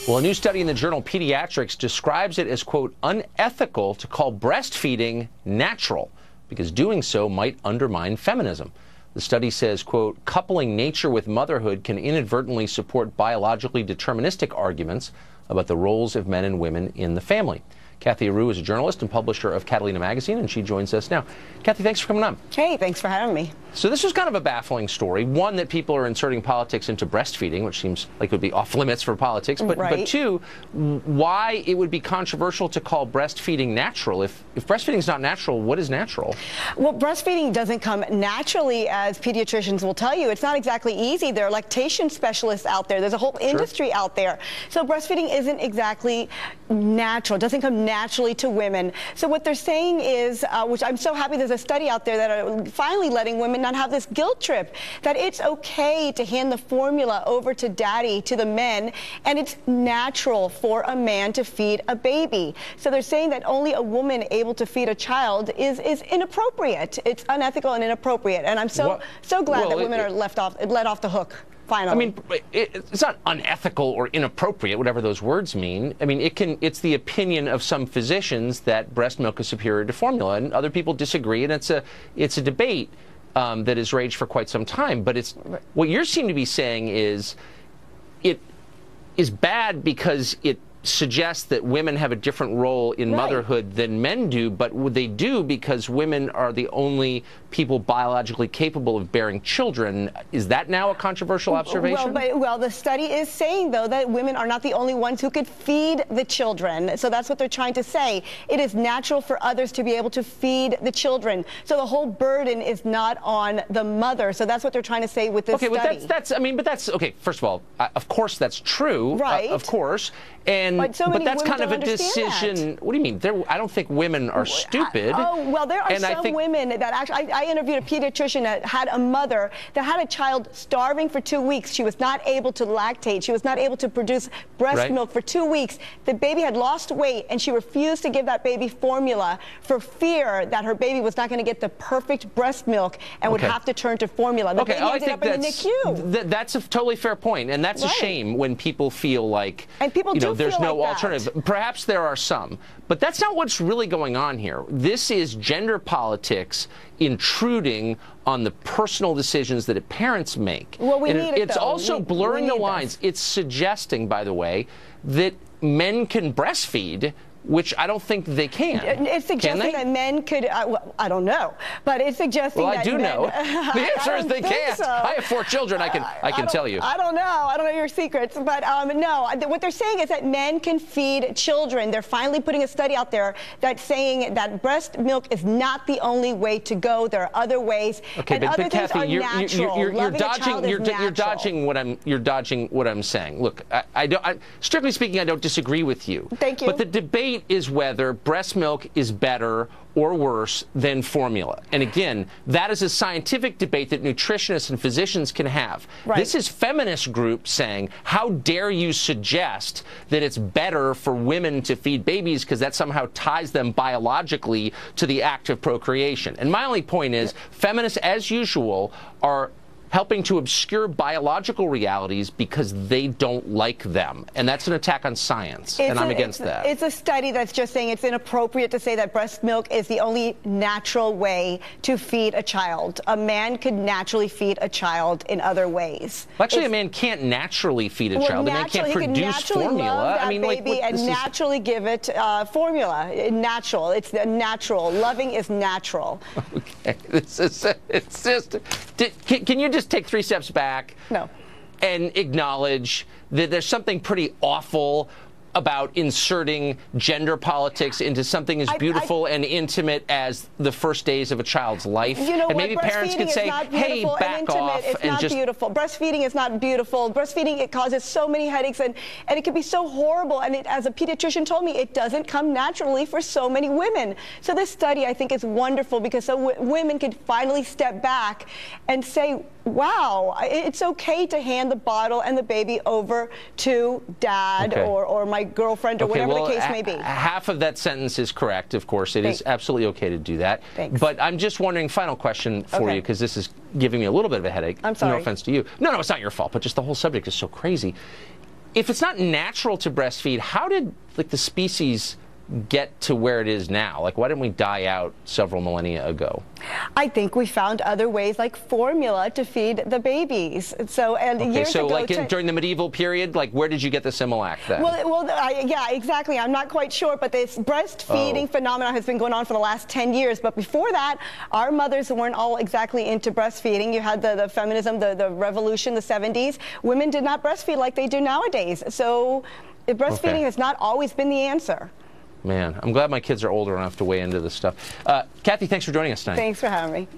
Well, a new study in the journal Pediatrics describes it as, quote, unethical to call breastfeeding natural, because doing so might undermine feminism. The study says, quote, coupling nature with motherhood can inadvertently support biologically deterministic arguments about the roles of men and women in the family. Kathy Aru is a journalist and publisher of Catalina Magazine, and she joins us now. Kathy, thanks for coming on. Hey, thanks for having me. So this was kind of a baffling story. One, that people are inserting politics into breastfeeding, which seems like it would be off limits for politics. But, right. But two, why it would be controversial to call breastfeeding natural. If breastfeeding is not natural, what is natural? Well, breastfeeding doesn't come naturally, as pediatricians will tell you. It's not exactly easy. There are lactation specialists out there. There's a whole industry out there. So breastfeeding isn't exactly natural. It doesn't come naturally to women. So what they're saying is, which I'm so happy there's a study out there that are finally letting women not have this guilt trip, that it's okay to hand the formula over to daddy, to the men, and it's natural for a man to feed a baby. So they're saying that only a woman able to feed a child is inappropriate. It's unethical and inappropriate. And I'm so glad that women are let off the hook. Finally. I mean, it's not unethical or inappropriate, whatever those words mean. I mean, it's the opinion of some physicians that breast milk is superior to formula, and other people disagree, and it's a debate that has raged for quite some time. But what you seem to be saying is it is bad because it suggests that women have a different role in motherhood than men do, but they do because women are the only people biologically capable of bearing children. Is that now a controversial observation? Well, the study is saying, though, that women are not the only ones who could feed the children. So that's what they're trying to say. It is natural for others to be able to feed the children. So the whole burden is not on the mother. So that's what they're trying to say with this study. Okay, but that's okay. First of all, of course that's true. Right. Of course. But that's kind of a decision. What do you mean? I don't think women are stupid. Oh, well, there are some women that actually, I interviewed a pediatrician that had a mother that had a child starving for 2 weeks. She was not able to lactate. She was not able to produce breast milk for 2 weeks. The baby had lost weight, and she refused to give that baby formula for fear that her baby was not going to get the perfect breast milk and would have to turn to formula. The baby ended up in the NICU. That's a totally fair point, and that's a shame when people feel like, there's no alternative. Perhaps there are some, but that's not what's really going on here. This is gender politics intruding on the personal decisions that parents make. Well, it's also blurring the lines. It's suggesting, by the way, that men can breastfeed, which I don't think they can. It's suggesting that men could, I don't know, but it's suggesting that I do know. The answer is they can't. So. I have 4 children, I can tell you. I don't know your secrets, but no, what they're saying is that men can feed children. They're finally putting a study out there that's saying that breast milk is not the only way to go. There are other ways, and other things are natural. You're dodging what I'm saying. Look, strictly speaking, I don't disagree with you. Thank you. But the debate is whether breast milk is better or worse than formula. And again, that is a scientific debate that nutritionists and physicians can have. Right. This is feminist groups saying, how dare you suggest that it's better for women to feed babies because that somehow ties them biologically to the act of procreation. And my only point is, feminists, as usual, are helping to obscure biological realities because they don't like them. And that's an attack on science, and I'm against that. It's a study that's just saying it's inappropriate to say that breast milk is the only natural way to feed a child. A man could naturally feed a child in other ways. Well, actually, a man can't naturally feed a child. A man can't produce formula. I mean, naturally give it formula. Natural. It's natural. Loving is natural. Okay. It's just. Can you just take 3 steps back? No. And acknowledge that there's something pretty awful about inserting gender politics into something as beautiful and intimate as the first days of a child's life. You know, and maybe parents could say, hey, back off. It's not beautiful. Breastfeeding is not beautiful. Breastfeeding, it causes so many headaches, and it can be so horrible. And as a pediatrician told me, it doesn't come naturally for so many women. So this study, I think, is wonderful because women can finally step back and say, wow, it's okay to hand the bottle and the baby over to dad or my girlfriend or whatever the case may be. Half of that sentence is correct, of course. It is absolutely okay to do that. Thanks. But I'm just wondering, final question for you, because this is giving me a little bit of a headache. I'm sorry. No offense to you. No, it's not your fault, but just the whole subject is so crazy. if it's not natural to breastfeed, how did like the species get to where it is now? Like, why didn't we die out several millennia ago? I think we found other ways, like formula, to feed the babies. So, and Okay, years so ago, like during the medieval period, like where did you get the Similac then? Yeah, exactly. I'm not quite sure, but this breastfeeding phenomenon has been going on for the last 10 years. But before that, our mothers weren't all exactly into breastfeeding. You had the feminism, the revolution, the 70s. Women did not breastfeed like they do nowadays. So breastfeeding has not always been the answer. Man, I'm glad my kids are older enough to weigh into this stuff. Kathy, thanks for joining us tonight. Thanks for having me.